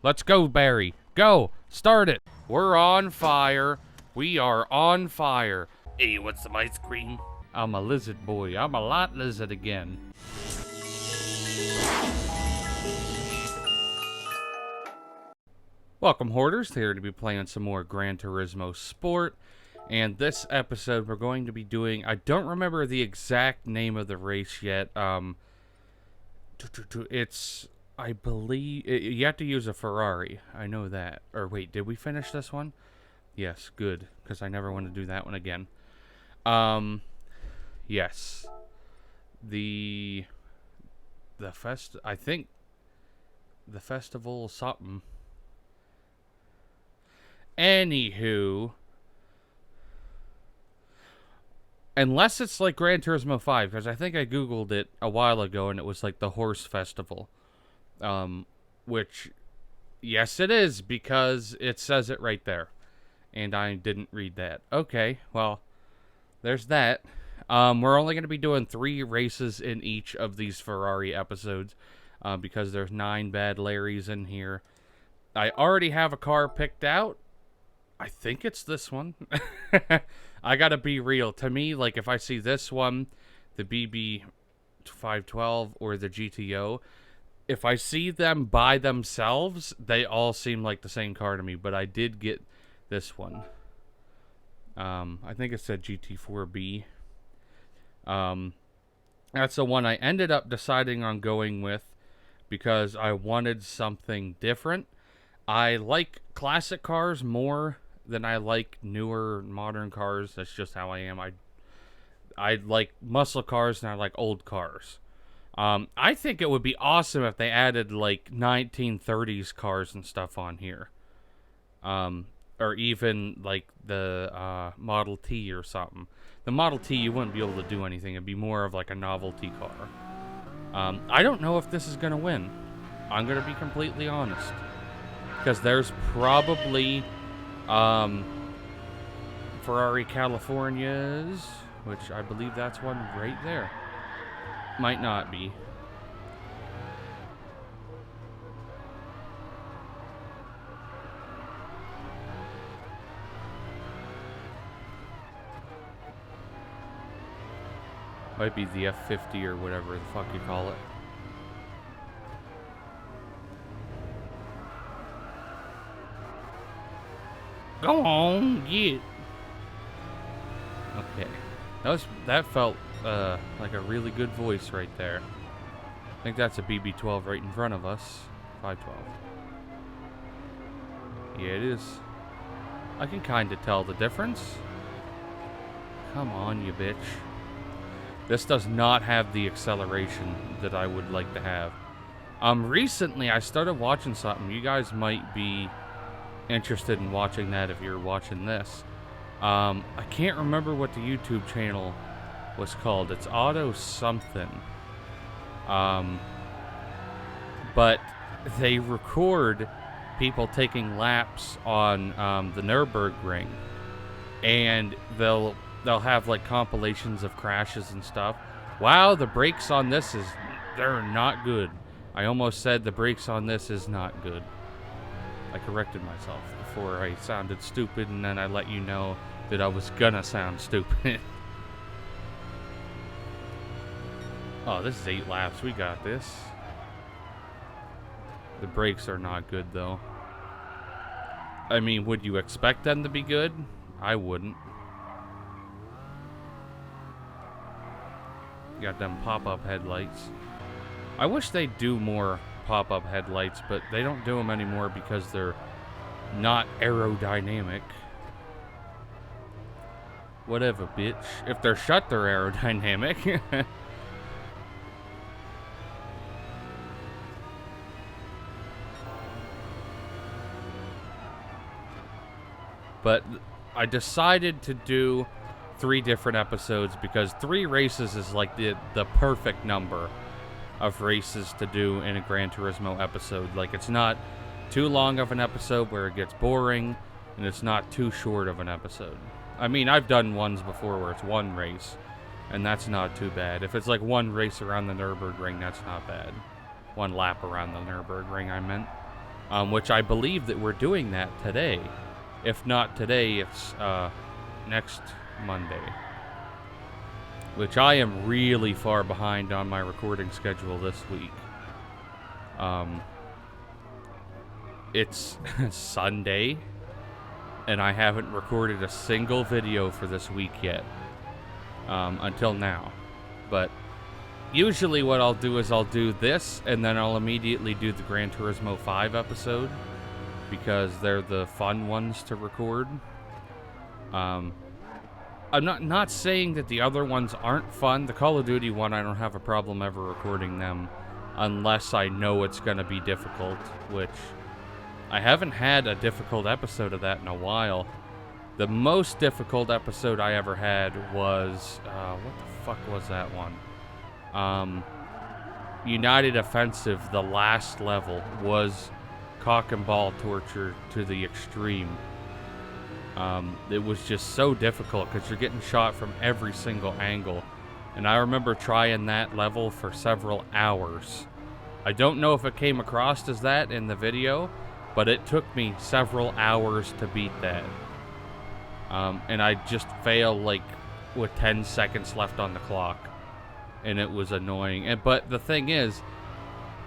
Let's go, Barry. Go. Start it. We're on fire. We are on fire. Hey, what's some ice cream? I'm a lizard boy. I'm a lot lizard again. Welcome, Hoarders. Here to be playing some more Gran Turismo Sport. And this episode, we're going to be doing... I don't remember the exact name of the race yet. It's... I believe... you have to use a Ferrari. I know that. Or wait, did we finish this one? Yes, good. Because I never want to do that one again. Yes. The I think... the festival something... Anywho, unless it's like Gran Turismo 5, because I think I googled it a while ago and it was like the horse festival, which, yes it is, because it says it right there, and I didn't read that. Okay, well, there's that. We're only going to be doing 3 races in each of these Ferrari episodes, because there's 9 bad Larrys in here. I already have a car picked out. I think it's this one. I gotta be real. To me, like, if I see this one, the BB512 or the GTO, if I see them by themselves, they all seem like the same car to me. But I did get this one. I think it said GT4B. That's the one I ended up deciding on going with because I wanted something different. I like classic cars more than I like newer modern cars. That's just how I am. I like muscle cars and I like old cars. I think it would be awesome if they added like 1930s cars and stuff on here. Or even like the Model T or something. The Model T, you wouldn't be able to do anything. It'd be more of like a novelty car. I don't know if this is going to win. I'm going to be completely honest. Because there's probably Ferrari Californias, which I believe that's one right there. Might not be. Might be the F50 or whatever the fuck you call it. Go on, get. Okay, that felt like a really good voice right there. I think that's a BB12 right in front of us. 512. Yeah, it is. I can kind of tell the difference. Come on, you bitch. This does not have the acceleration that I would like to have. Recently I started watching something. You guys might be interested in watching that if you're watching this. I can't remember what the YouTube channel was called. It's Auto something. But they record people taking laps on the Nürburgring, and they'll have like compilations of crashes and stuff. Wow, the brakes on this they're not good. I almost said the brakes on this is not good. I corrected myself before I sounded stupid, and then I let you know that I was gonna sound stupid. Oh, this is 8 laps. We got this. The brakes are not good, though. I mean, would you expect them to be good? I wouldn't. Got them pop-up headlights. I wish they'd do more pop-up headlights, but they don't do them anymore because they're not aerodynamic. Whatever, bitch. If they're shut, they're aerodynamic. But I decided to do 3 different episodes because 3 races is like the perfect number of races to do in a Gran Turismo episode. Like, it's not too long of an episode where it gets boring, and it's not too short of an episode. I mean, I've done ones before where it's 1 race, and that's not too bad. If it's like 1 race around the Nürburgring, that's not bad. 1 lap around the Nürburgring, I meant. which I believe that we're doing that today. If not today, it's next Monday, which I am really far behind on my recording schedule this week. It's Sunday, and I haven't recorded a single video for this week yet, until now. But usually what I'll do is I'll do this, and then I'll immediately do the Gran Turismo 5 episode, because they're the fun ones to record. I'm not saying that the other ones aren't fun. The Call of Duty one, I don't have a problem ever recording them, unless I know it's going to be difficult, which I haven't had a difficult episode of that in a while. The most difficult episode I ever had was, what the fuck was that one? United Offensive, the last level, was cock and ball torture to the extreme. It was just so difficult because you're getting shot from every single angle. And I remember trying that level for several hours. I don't know if it came across as that in the video, but it took me several hours to beat that. And I just failed like with 10 seconds left on the clock. And it was annoying. But the thing is,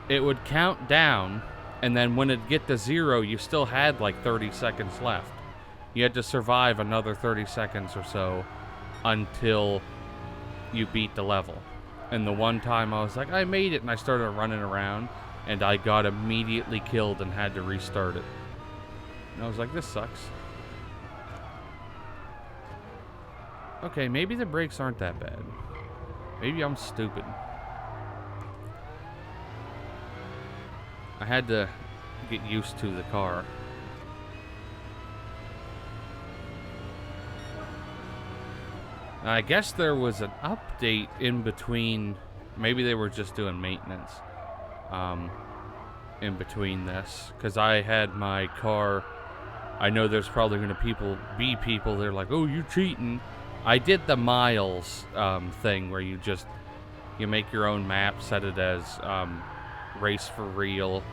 it would count down, and then when it'd get to 0, you still had like 30 seconds left. You had to survive another 30 seconds or so until you beat the level. And the one time I was like, I made it, and I started running around, and I got immediately killed and had to restart it. And I was like, this sucks. Okay, maybe the brakes aren't that bad. Maybe I'm stupid. I had to get used to the car. I guess there was an update in between. Maybe they were just doing maintenance in between this, because I had my car. I know there's probably going to be people that are like, oh, you cheating. I did the miles thing where you make your own map, set it as race for real,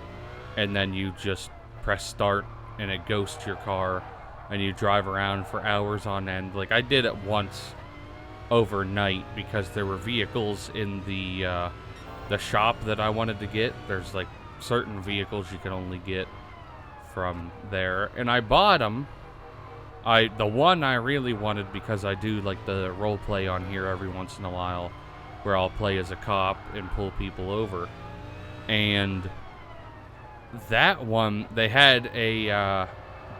and then you just press start and it ghosts your car and you drive around for hours on end. Like, I did it once overnight because there were vehicles in the shop that I wanted to get. There's like certain vehicles you can only get from there, and I bought them. The one I really wanted, because I do like the role play on here every once in a while, where I'll play as a cop and pull people over. And that one, they had a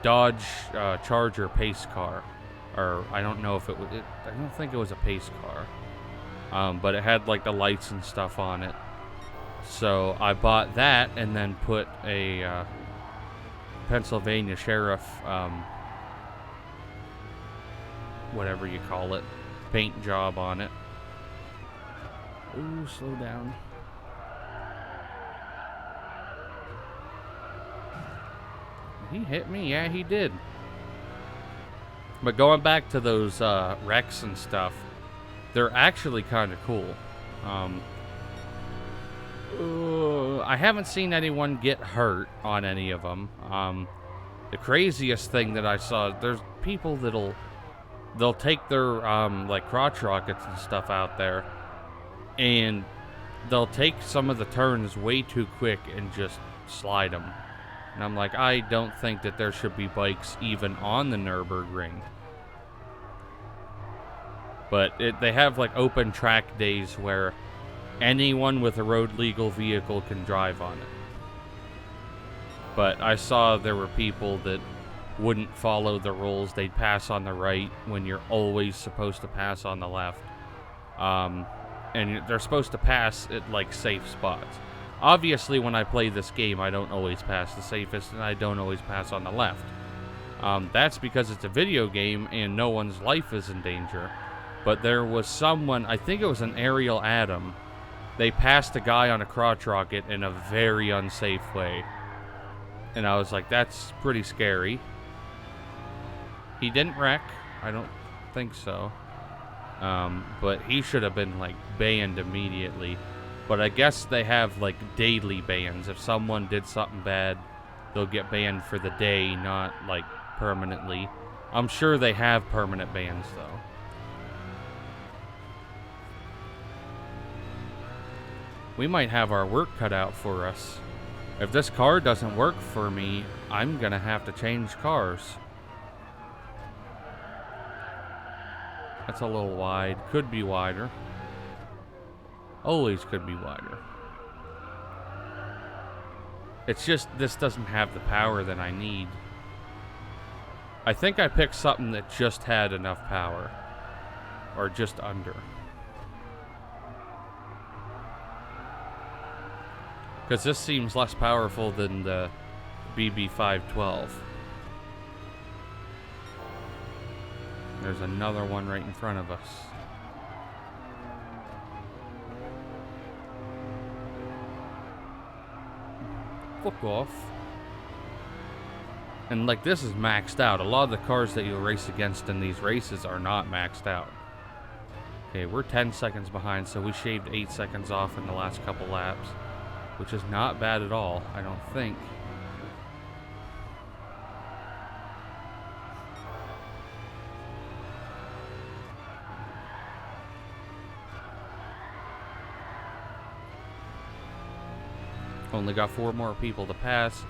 Dodge Charger pace car, or I don't know if it was. I don't think it was a pace car, but it had like the lights and stuff on it. So I bought that and then put a Pennsylvania Sheriff, whatever you call it, paint job on it. Ooh, slow down. He hit me? Yeah, he did. But going back to those wrecks and stuff, they're actually kind of cool. I haven't seen anyone get hurt on any of them. The craziest thing that I saw, there's people they'll take their like crotch rockets and stuff out there, and they'll take some of the turns way too quick and just slide them. And I'm like, I don't think that there should be bikes even on the Nürburgring. But they have like open track days where anyone with a road legal vehicle can drive on it. But I saw there were people that wouldn't follow the rules. They'd pass on the right when you're always supposed to pass on the left. And they're supposed to pass at like safe spots. Obviously, when I play this game, I don't always pass the safest, and I don't always pass on the left. That's because it's a video game and no one's life is in danger. But there was someone, I think it was an Ariel Adam, they passed a guy on a crotch rocket in a very unsafe way. And I was like, that's pretty scary. He didn't wreck. I don't think so. But he should have been, like, banned immediately. But I guess they have, like, daily bans. If someone did something bad, they'll get banned for the day, not like permanently. I'm sure they have permanent bans though. We might have our work cut out for us. If this car doesn't work for me, I'm gonna have to change cars. That's a little wide. Could be wider. Always could be wider. It's just, this doesn't have the power that I need. I think I picked something that just had enough power. Or just under. Because this seems less powerful than the BB512. There's another one right in front of us. Fuck off. And like, this is maxed out. A lot of the cars that you'll race against in these races are not maxed out. Okay, we're 10 seconds behind, so we shaved 8 seconds off in the last couple laps. Which is not bad at all, I don't think. Only got 4 more people to pass.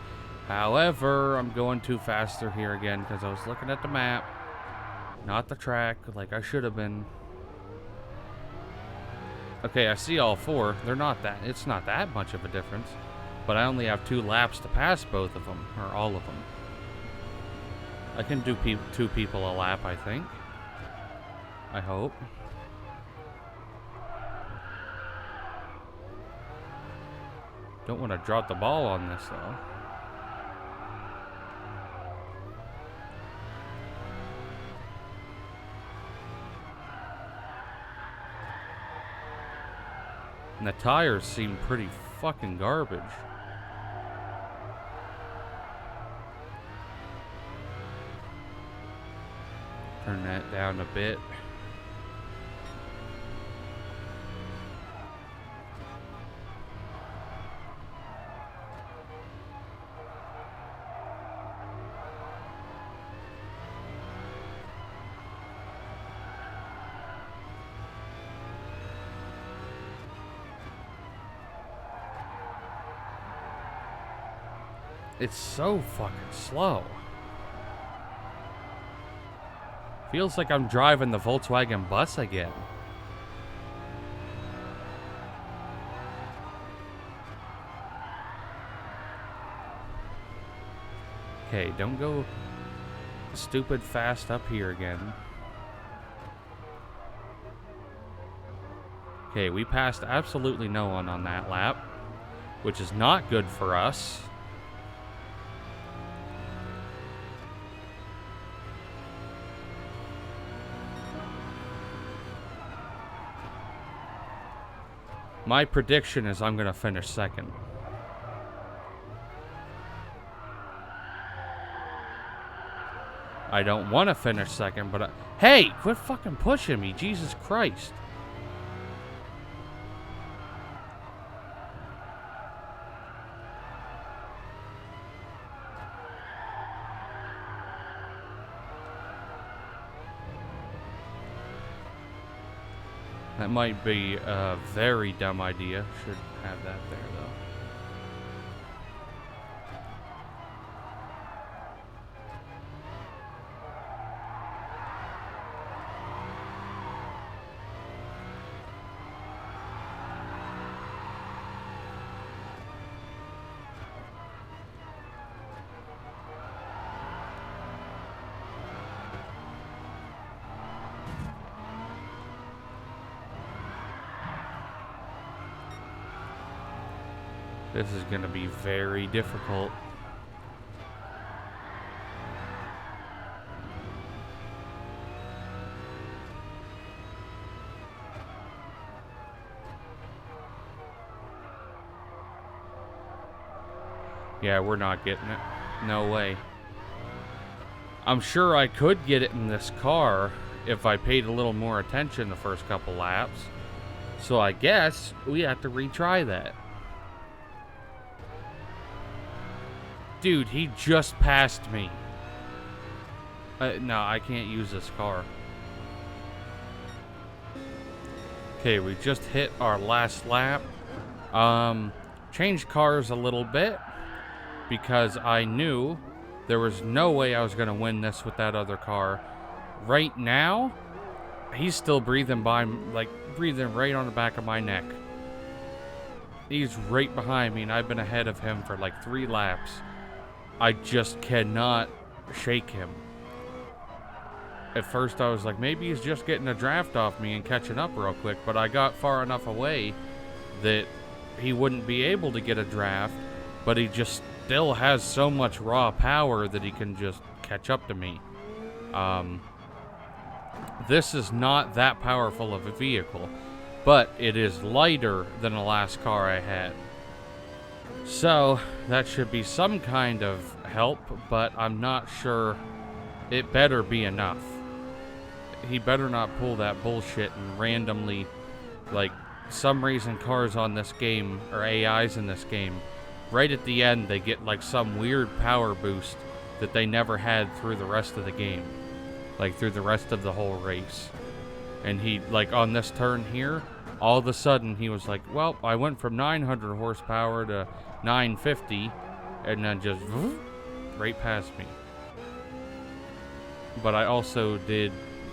However, I'm going too faster here again because I was looking at the map, not the track, like I should have been. Okay, I see all 4. It's not that much of a difference. But I only have 2 laps to pass both of them, or all of them. I can do 2 people a lap, I think. I hope. Don't want to drop the ball on this, though. And the tires seem pretty fucking garbage. Turn that down a bit. It's so fucking slow. Feels like I'm driving the Volkswagen bus again. Okay, don't go stupid fast up here again. Okay, we passed absolutely no one on that lap, which is not good for us. My prediction is I'm gonna finish second. I don't want to finish second, but hey, quit fucking pushing me, Jesus Christ. That might be a very dumb idea. Should have that there, though. This is going to be very difficult. Yeah, we're not getting it. No way. I'm sure I could get it in this car if I paid a little more attention the first couple laps. So I guess we have to retry that. Dude, he just passed me. No, I can't use this car. Okay, we just hit our last lap. Changed cars a little bit because I knew there was no way I was going to win this with that other car. Right now, he's still breathing breathing right on the back of my neck. He's right behind me, and I've been ahead of him for like 3 laps. I just cannot shake him. At first, I was like, maybe he's just getting a draft off me and catching up real quick, but I got far enough away that he wouldn't be able to get a draft, but he just still has so much raw power that he can just catch up to me. This is not that powerful of a vehicle, but it is lighter than the last car I had. So, that should be some kind of help, but I'm not sure. It better be enough. He better not pull that bullshit and randomly, like, some reason cars on this game, or AIs in this game, right at the end they get like some weird power boost that they never had through the rest of the game. Like through the rest of the whole race. And he, like on this turn here, all of a sudden he was like, well, I went from 900 horsepower to 950, and then just right past me. But I also did,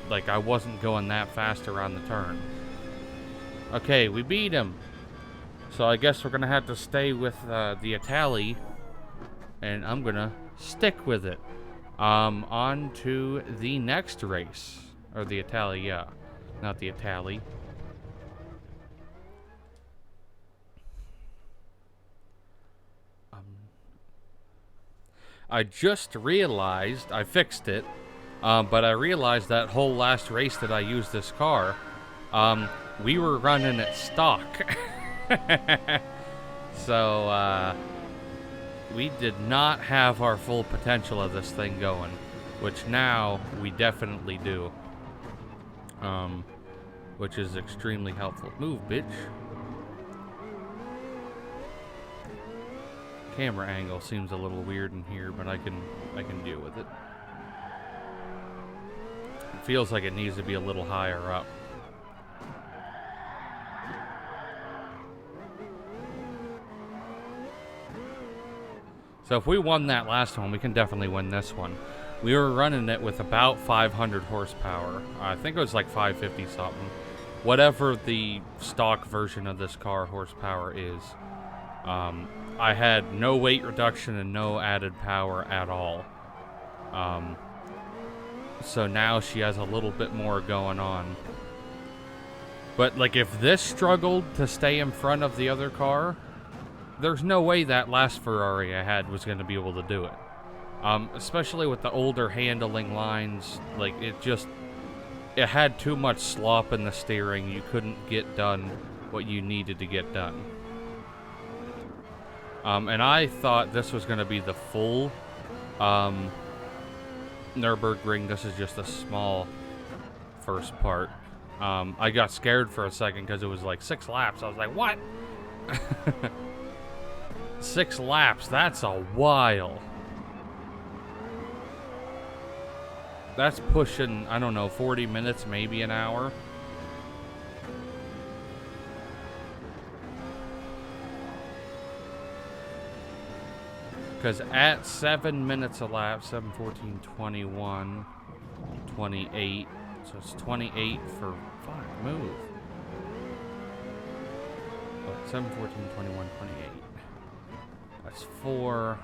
like, I wasn't going that fast around the turn. Okay, we beat him. So I guess we're going to have to stay with the Itali, and I'm going to stick with it. On to the next race. Or the Itali, yeah. Not the Itali. I just realized, I fixed it, but I realized that whole last race that I used this car, we were running it stock. So, we did not have our full potential of this thing going, which now we definitely do. Which is extremely helpful. Move, bitch. Camera angle seems a little weird in here, but I can deal with it. It feels like it needs to be a little higher up. So if we won that last one, we can definitely win this one. We were running it with about 500 horsepower. I think it was like 550 something. Whatever the stock version of this car horsepower is. I had no weight reduction and no added power at all. So now she has a little bit more going on. But like if this struggled to stay in front of the other car, there's no way that last Ferrari I had was going to be able to do it. Especially with the older handling lines, like it had too much slop in the steering. You couldn't get done what you needed to get done. And I thought this was going to be the full Nürburgring. This is just a small first part. I got scared for a second because it was like 6 laps. I was like, what? 6 laps, that's a while. That's pushing, I don't know, 40 minutes, maybe an hour. Because at 7 minutes a lap, 7, 14, 21, 28. So it's 28 for, fuck, move. What, 7, 14, 21, 28. That's 4.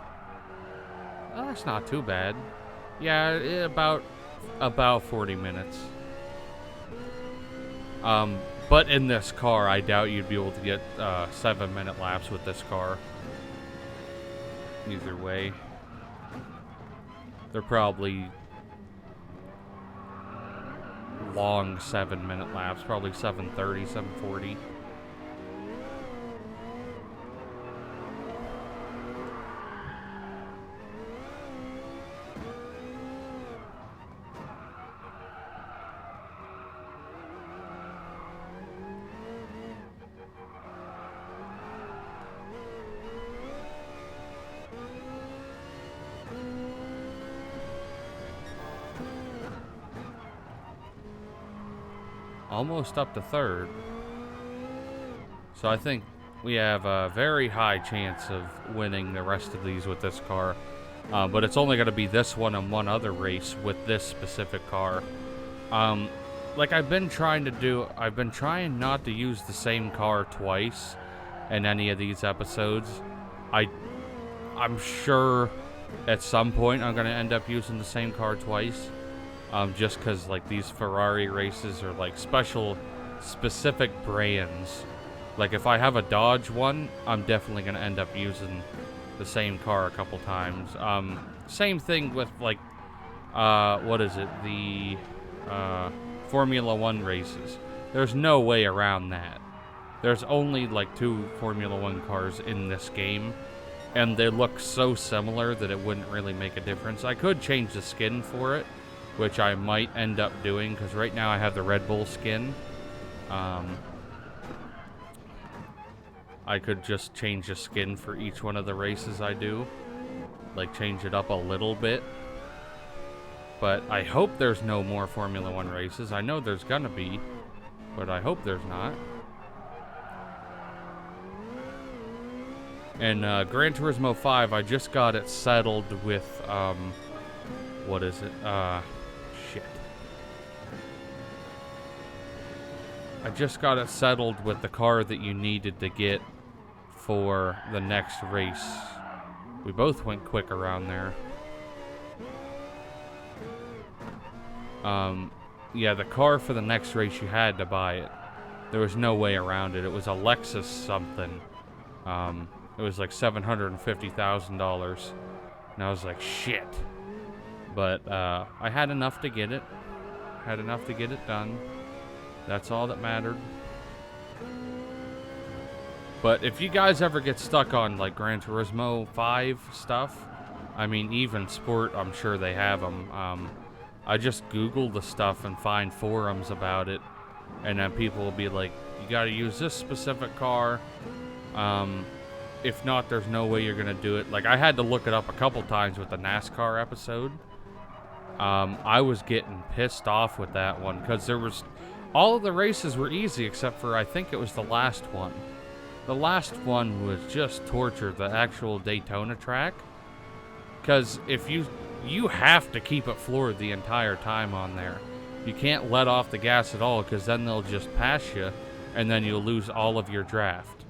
Oh, that's not too bad. Yeah, about 40 minutes. But in this car, I doubt you'd be able to get 7-minute laps with this car. Either way. They're probably long 7-minute laps, probably 7:30, 7:40. almost up to third. So I think we have a very high chance of winning the rest of these with this car. But it's only going to be this one and one other race with this specific car. Like I've been trying not to use the same car twice in any of these episodes. I'm sure at some point I'm going to end up using the same car twice. Just because like these Ferrari races are like specific brands. Like if I have a Dodge one, I'm definitely going to end up using the same car a couple times. Same thing with like, the Formula One races. There's no way around that. There's only like 2 Formula One cars in this game, and they look so similar that it wouldn't really make a difference. I could change the skin for it, which I might end up doing, because right now I have the Red Bull skin. I could just change the skin for each one of the races I do. Like, change it up a little bit. But I hope there's no more Formula One races. I know there's gonna be, but I hope there's not. And Gran Turismo 5, I just got it settled with, shit. I just got it settled with the car that you needed to get for the next race. We both went quick around there. Yeah, the car for the next race, you had to buy it. There was no way around it. It was a Lexus something. It was like $750,000. And I was like, shit. But I had enough to get it. Had enough to get it done. That's all that mattered. But if you guys ever get stuck on like Gran Turismo 5 stuff, I mean, even Sport, I'm sure they have them. I just Google the stuff and find forums about it, and then people will be like, you gotta use this specific car. If not, there's no way you're gonna do it. Like, I had to look it up a couple times with the NASCAR episode. I was getting pissed off with that one, because all of the races were easy except for, I think it was the last one. The last one was just torture, the actual Daytona track. Because if you have to keep it floored the entire time on there. You can't let off the gas at all, because then they'll just pass you, and then you'll lose all of your draft.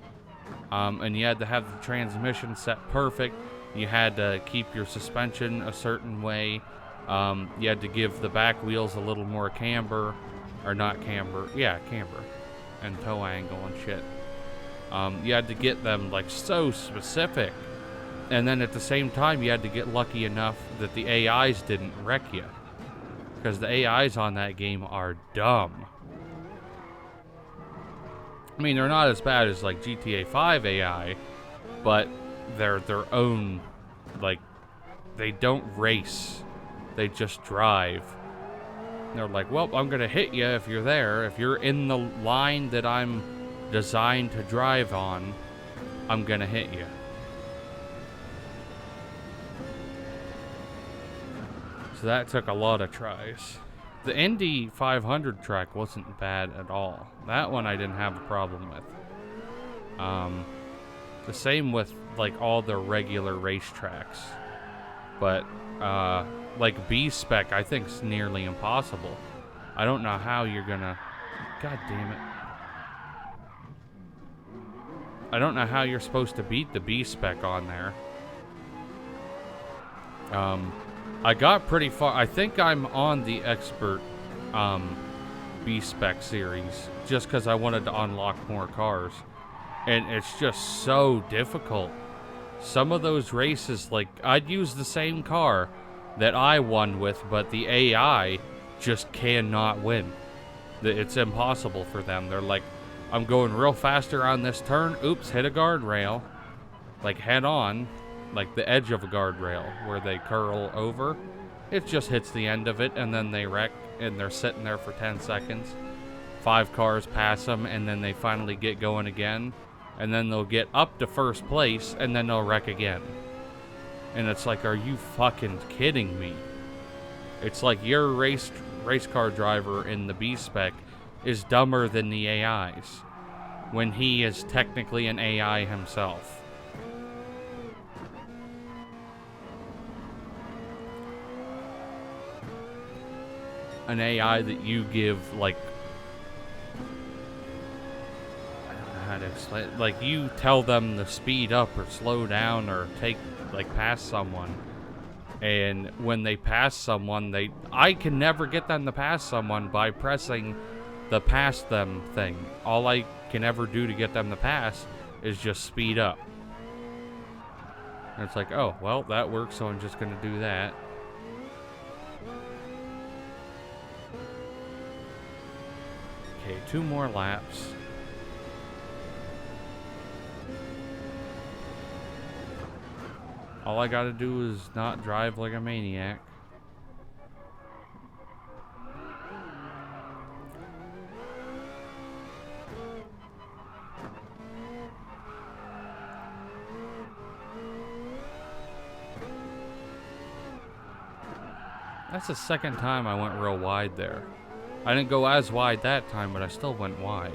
And you had to have the transmission set perfect. You had to keep your suspension a certain way. You had to give the back wheels a little more camber. Or not camber. Yeah, camber. And toe angle and shit. You had to get them, like, so specific. And then at the same time, you had to get lucky enough that the AIs didn't wreck you. Because the AIs on that game are dumb. I mean, they're not as bad as, like, GTA 5 AI, but they're their own, like, they don't race. They just drive. They're like, well, I'm going to hit you if you're there. If you're in the line that I'm designed to drive on, I'm going to hit you. So that took a lot of tries. The Indy 500 track wasn't bad at all. That one I didn't have a problem with. The same with like all the regular racetracks. But like B-Spec, I think is nearly impossible. I don't know how you're gonna... God damn it. I don't know how you're supposed to beat the B-Spec on there. I got pretty far. I think I'm on the expert B-Spec series just because I wanted to unlock more cars. And it's just so difficult. Some of those races, like, I'd use the same car that I won with, but the AI just cannot win. It's impossible for them. They're like, I'm going real fast around this turn. Oops, hit a guardrail. Like, head on. Like the edge of a guardrail where they curl over. It just hits the end of it, and then they wreck, and they're sitting there for 10 seconds. 5 cars pass them, and then they finally get going again. And then they'll get up to first place, and then they'll wreck again. And it's like, are you fucking kidding me? It's like you're a race car driver in the B-Spec. is dumber than the AIs, when he is technically an AI himself. An AI that you give, like, I don't know how to explain it. Like, you tell them to speed up or slow down or take, like, past someone. And when they pass someone, I can never get them to pass someone by pressing the pass them thing. All I can ever do to get them to pass is just speed up. And it's like, oh, well, that works, so I'm just going to do that. Okay, 2 more laps. All I gotta do is not drive like a maniac. That's the second time I went real wide there. I didn't go as wide that time, but I still went wide.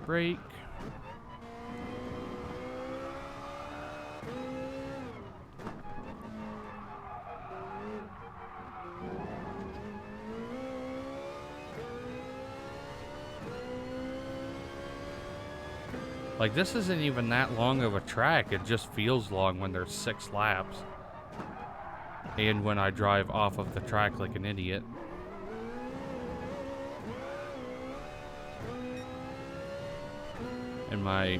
Break. Like, this isn't even that long of a track. It just feels long when there's 6 laps. And when I drive off of the track like an idiot. And my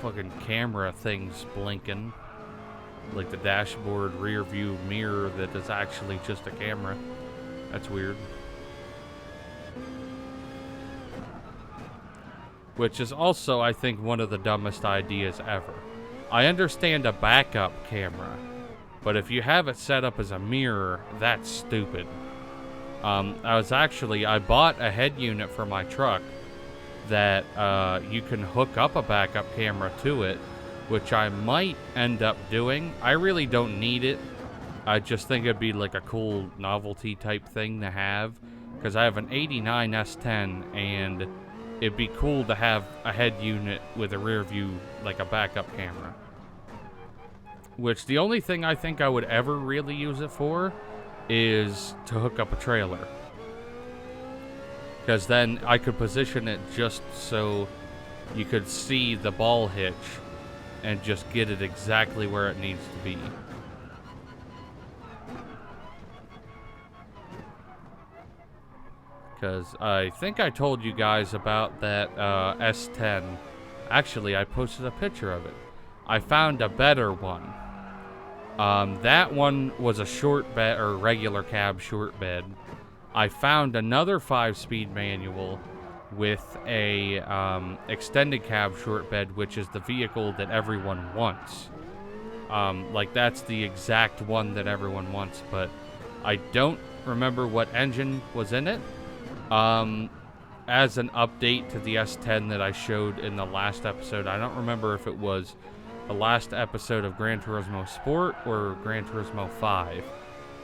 fucking camera thing's blinking. Like the dashboard rear view mirror that is actually just a camera. That's weird. Which is also, I think, one of the dumbest ideas ever. I understand a backup camera, but if you have it set up as a mirror, that's stupid. I bought a head unit for my truck that you can hook up a backup camera to it, which I might end up doing. I really don't need it. I just think it'd be like a cool novelty type thing to have, because I have an 89 S10 and it'd be cool to have a head unit with a rear view, like a backup camera. Which the only thing I think I would ever really use it for is to hook up a trailer. Because then I could position it just so you could see the ball hitch and just get it exactly where it needs to be. Because I think I told you guys about that S10. Actually, I posted a picture of it. I found a better one. That one was a short bed, or regular cab short bed. I found another 5-speed manual with a extended cab short bed, which is the vehicle that everyone wants. Like, that's the exact one that everyone wants, but I don't remember what engine was in it. As an update to the S10 that I showed in the last episode, I don't remember if it was the last episode of Gran Turismo Sport or Gran Turismo 5.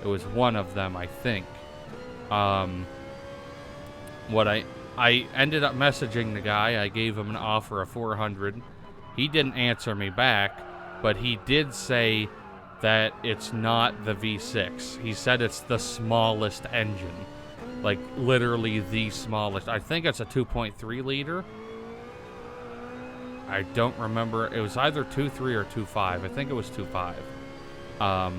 It was one of them, I think. What I ended up messaging the guy. I gave him an offer of 400. He didn't answer me back, but he did say that it's not the V6. He said it's the smallest engine. Like, literally the smallest. I think it's a 2.3 liter. I don't remember. It was either 2.3 or 2.5. I think it was 2.5. I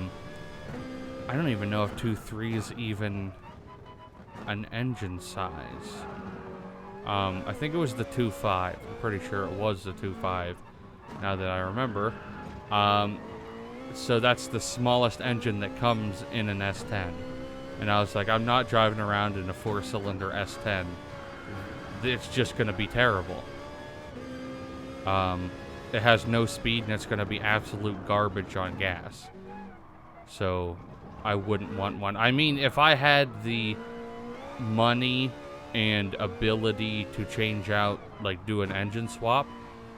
don't even know if 2.3 is even an engine size. I think it was the 2.5. I'm pretty sure it was the 2.5, now that I remember. So that's the smallest engine that comes in an S10. And I was like, I'm not driving around in a 4-cylinder S10. It's just going to be terrible. It has no speed, and it's going to be absolute garbage on gas. So I wouldn't want one. I mean, if I had the money and ability to change out, like do an engine swap,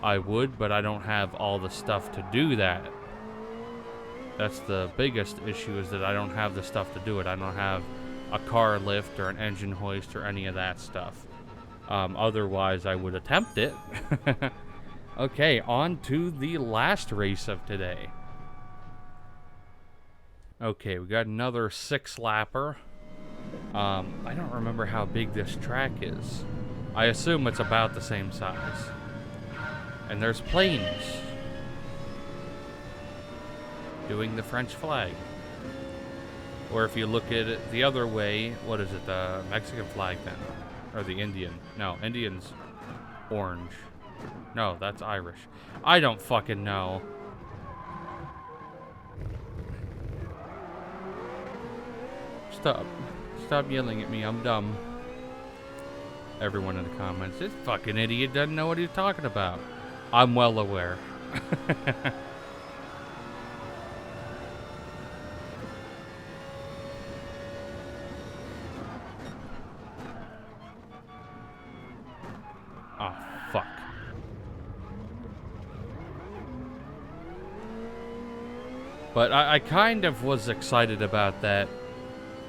I would, but I don't have all the stuff to do that. That's the biggest issue, is that I don't have the stuff to do it. I don't have a car lift or an engine hoist or any of that stuff. Otherwise, I would attempt it. Okay, on to the last race of today. Okay, we got another 6-lapper. I don't remember how big this track is. I assume it's about the same size. And there's planes doing the French flag. Or if you look at it the other way, what is it, the Mexican flag then? Or the Indian? No, Indian's orange. No, that's Irish. I don't fucking know. Stop yelling at me, I'm dumb. Everyone in the comments, this fucking idiot doesn't know what he's talking about. I'm well aware. Oh, fuck. But I kind of was excited about that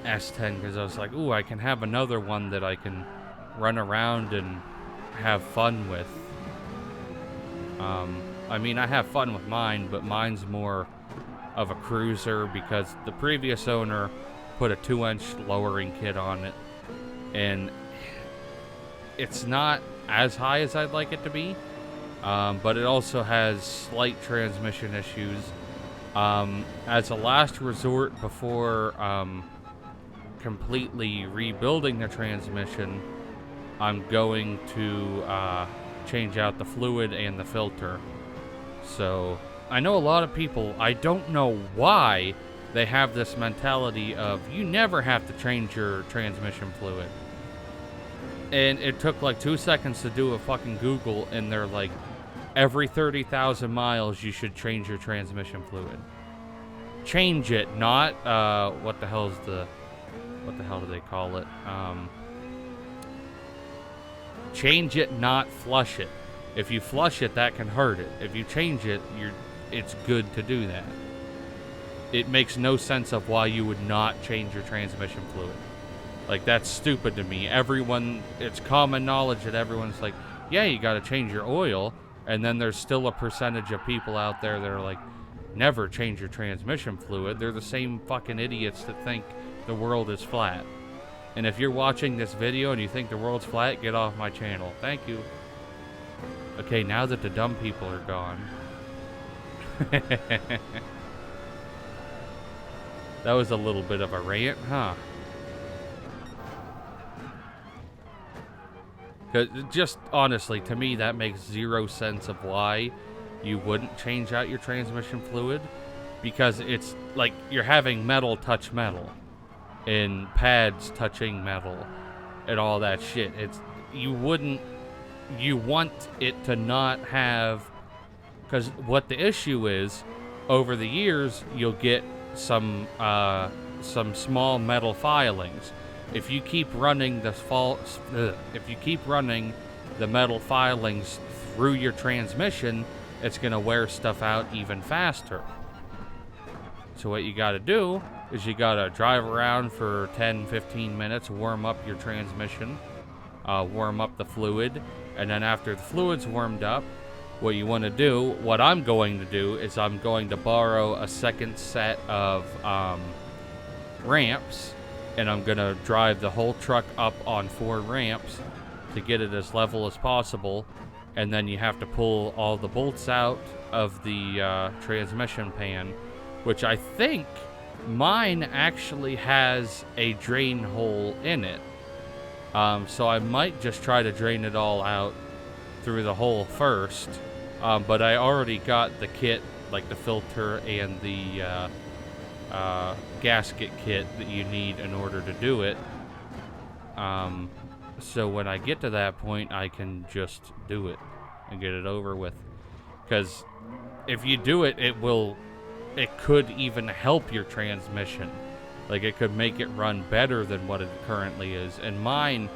S10 because I was like, ooh, I can have another one that I can run around and have fun with. I mean, I have fun with mine, but mine's more of a cruiser because the previous owner put a 2-inch lowering kit on it, and it's not as high as I'd like it to be, but it also has slight transmission issues. As a last resort before completely rebuilding the transmission, I'm going to change out the fluid and the filter. So I know a lot of people, I don't know why they have this mentality of you never have to change your transmission fluid. And it took like 2 seconds to do a fucking Google, and they're like, every 30,000 miles you should change your transmission fluid. Change it, not what the hell do they call it? Change it, not flush it. If you flush it, that can hurt it. If you change it, it's good to do that. It makes no sense of why you would not change your transmission fluid. Like, that's stupid to me. It's common knowledge that everyone's like, yeah, you gotta change your oil, and then there's still a percentage of people out there that are like, never change your transmission fluid. They're the same fucking idiots that think the world is flat. And if you're watching this video and you think the world's flat, get off my channel. Thank you. Okay, now that the dumb people are gone. That was a little bit of a rant, huh? Just honestly, to me, that makes zero sense of why you wouldn't change out your transmission fluid. Because it's like you're having metal touch metal. And pads touching metal. And all that shit. You want it to not have... Because what the issue is, over the years, you'll get some small metal filings. If you keep running the metal filings through your transmission, it's gonna wear stuff out even faster. So what you gotta do is you gotta drive around for 10-15 minutes, warm up your transmission, warm up the fluid, and then after the fluid's warmed up, what I'm going to do is I'm going to borrow a second set of ramps, and I'm gonna drive the whole truck up on 4 ramps to get it as level as possible, and then you have to pull all the bolts out of the transmission pan, which I think mine actually has a drain hole in it. So I might just try to drain it all out through the hole first. But I already got the kit, like the filter and the gasket kit that you need in order to do it. So when I get to that point, I can just do it and get it over with. Because if you do it, it could even help your transmission. Like, it could make it run better than what it currently is. And mine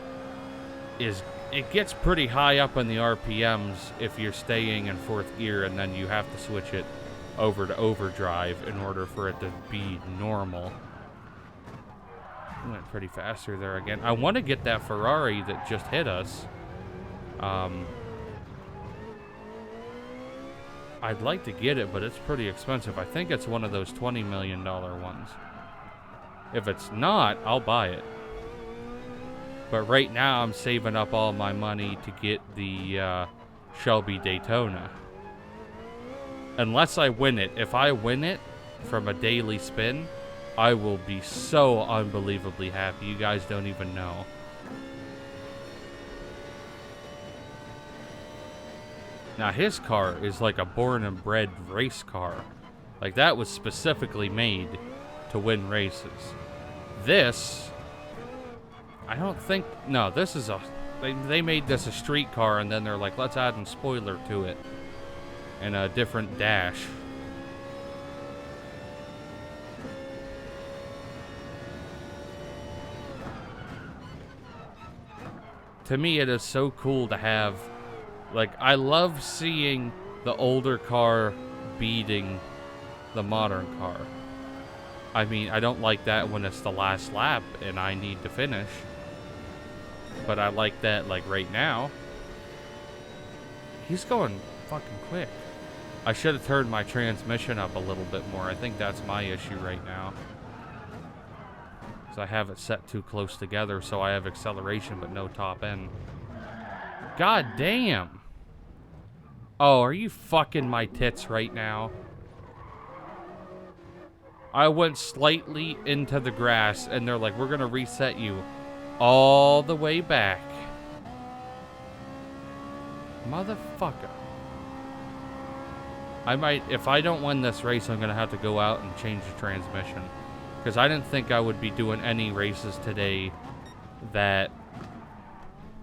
is it gets pretty high up in the RPMs if you're staying in 4th gear, and then you have to switch it over to overdrive in order for it to be normal. Went pretty fast through there again. I want to get that Ferrari that just hit us. I'd like to get it, but it's pretty expensive. I think it's one of those $20 million ones. If it's not, I'll buy it. But right now, I'm saving up all my money to get the Shelby Daytona. Unless I win it. If I win it from a daily spin, I will be so unbelievably happy. You guys don't even know. Now, his car is like a born and bred race car. Like, that was specifically made to win races. This, I don't think, no, this is a, they made this a street car, and then they're like, let's add a spoiler to it and a different dash. To me, it is so cool to have, like, I love seeing the older car beating the modern car. I mean, I don't like that when it's the last lap and I need to finish. But I like that, like, right now. He's going fucking quick. I should have turned my transmission up a little bit more. I think that's my issue right now. Because I have it set too close together, so I have acceleration but no top end. God damn. Oh, are you fucking my tits right now? I went slightly into the grass, and they're like, we're going to reset you all the way back. Motherfucker. I might, if I don't win this race, I'm going to have to go out and change the transmission. Because I didn't think I would be doing any races today that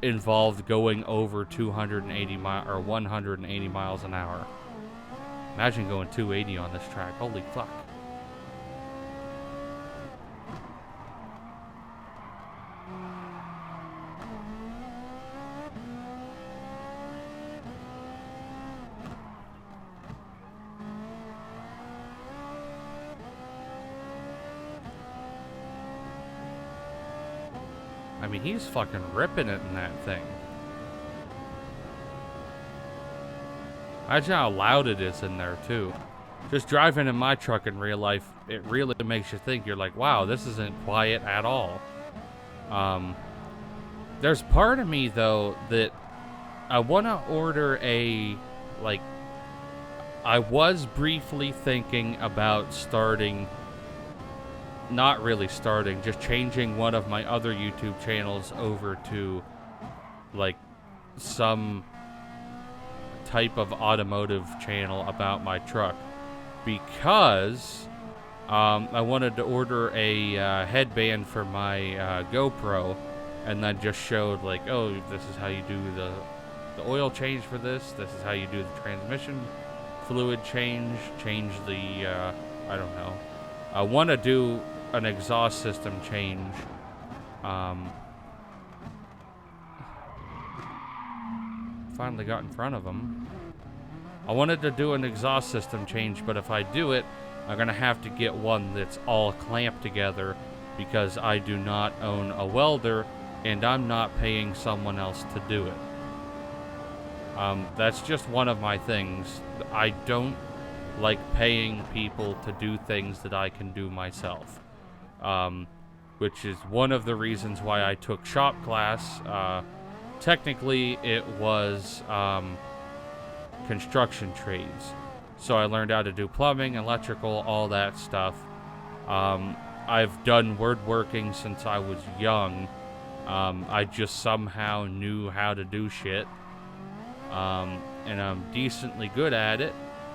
involved going over 280 miles or 180 miles an hour. Imagine going 280 on this track. Holy fuck. I mean, he's fucking ripping it in that thing. Imagine how loud it is in there, too. Just driving in my truck in real life, it really makes you think. You're like, wow, this isn't quiet at all. There's part of me, though, that I want to order a, like, I was briefly thinking about starting, not really starting, just changing one of my other YouTube channels over to, like, some type of automotive channel about my truck, because I wanted to order a headband for my GoPro, and then just showed, like, oh, this is how you do the oil change for this, this is how you do the transmission fluid change the, I don't know. I want to do an exhaust system change. Finally got in front of him. I wanted to do an exhaust system change, but if I do it, I'm gonna have to get one that's all clamped together, because I do not own a welder and I'm not paying someone else to do it. That's just one of my things. I don't like paying people to do things that I can do myself. Which is one of the reasons why I took shop class. Technically, it was construction trades. So I learned how to do plumbing, electrical, all that stuff. I've done woodworking since I was young. I just somehow knew how to do shit. And I'm decently good at it.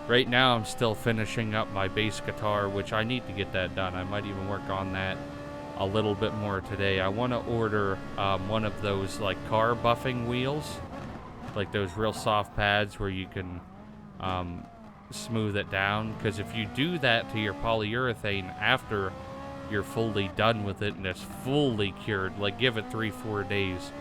Right now, I'm still finishing up my bass guitar, which I need to get that done. I might even work on that a little bit more today. I want to order one of those, like, car buffing wheels, like those real soft pads where you can smooth it down. Because if you do that to your polyurethane after you're fully done with it and it's fully cured, like, give it 3-4 days,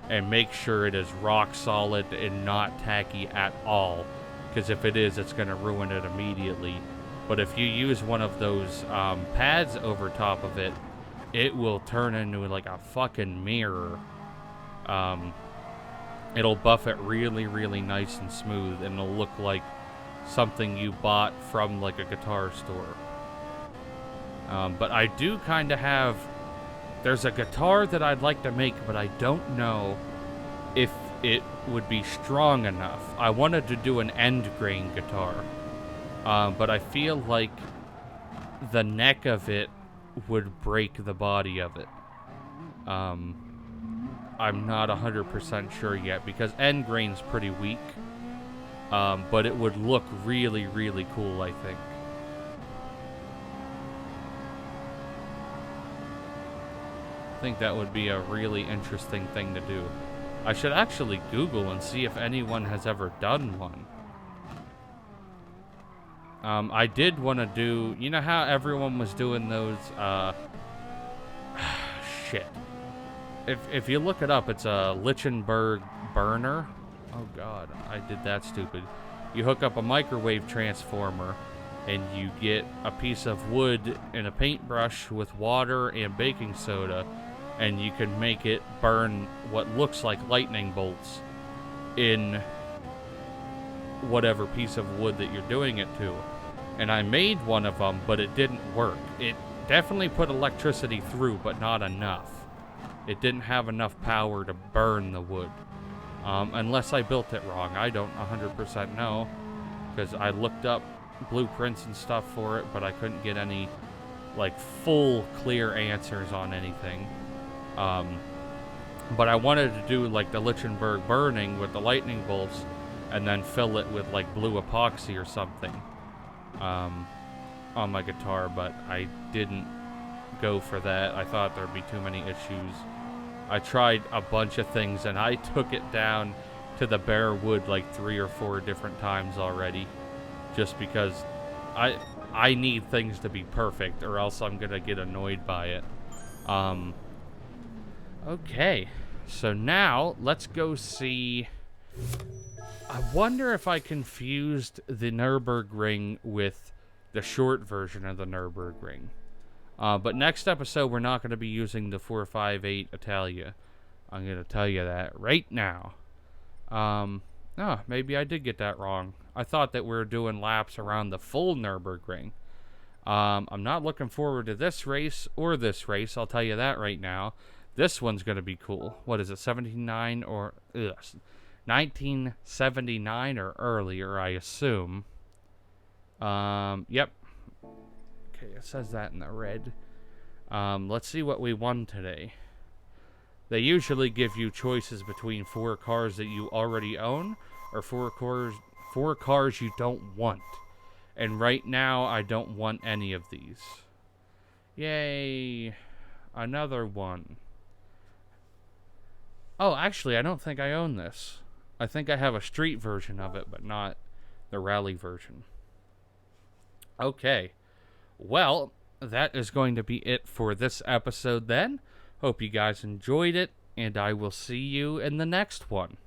and make sure it is rock solid and not tacky at all, because if it is, it's going to ruin it immediately. But if you use one of those pads over top of it, it will turn into like a fucking mirror. It'll buff it really, really nice and smooth, and it'll look like something you bought from like a guitar store. But I do kind of have... There's a guitar that I'd like to make, but I don't know if it would be strong enough. I wanted to do an end grain guitar, but I feel like the neck of it would break the body of it. I'm not 100% sure yet, because end grain's pretty weak, but it would look really, really cool, I think. I think that would be a really interesting thing to do. I should actually Google and see if anyone has ever done one. I did want to do... You know how everyone was doing those, shit. If you look it up, it's a Lichtenberg burner. Oh god, I did that stupid. You hook up a microwave transformer, and you get a piece of wood and a paintbrush with water and baking soda, and you can make it burn what looks like lightning bolts in whatever piece of wood that you're doing it to. And I made one of them, but it didn't work. It definitely put electricity through, but not enough. It didn't have enough power to burn the wood. Unless I built it wrong. I don't 100% know, because I looked up blueprints and stuff for it, but I couldn't get any, like, full, clear answers on anything. But I wanted to do, like, the Lichtenberg burning with the lightning bolts, and then fill it with, like, blue epoxy or something, on my guitar, but I didn't go for that. I thought there'd be too many issues. I tried a bunch of things, and I took it down to the bare wood like 3 or 4 different times already, just because I need things to be perfect, or else I'm gonna get annoyed by it. Okay, so now let's go see... I wonder if I confused the Nürburgring with the short version of the Nürburgring. But next episode, we're not going to be using the 458 Italia. I'm going to tell you that right now. Maybe I did get that wrong. I thought that we were doing laps around the full Nürburgring. I'm not looking forward to this race or this race. I'll tell you that right now. This one's going to be cool. What is it, 79 or... 1979 or earlier, I assume. Yep. Okay, it says that in the red. Let's see what we won today. They usually give you choices between 4 cars that you already own, or 4 cars you don't want. And right now, I don't want any of these. Yay! Another one. Oh, actually, I don't think I own this. I think I have a street version of it, but not the rally version. Okay. Well, that is going to be it for this episode then. Hope you guys enjoyed it, and I will see you in the next one.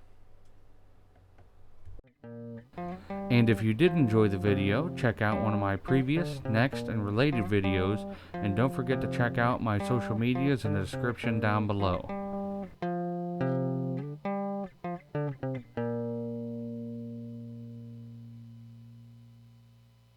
And if you did enjoy the video, check out one of my previous, next, and related videos, and don't forget to check out my social medias in the description down below.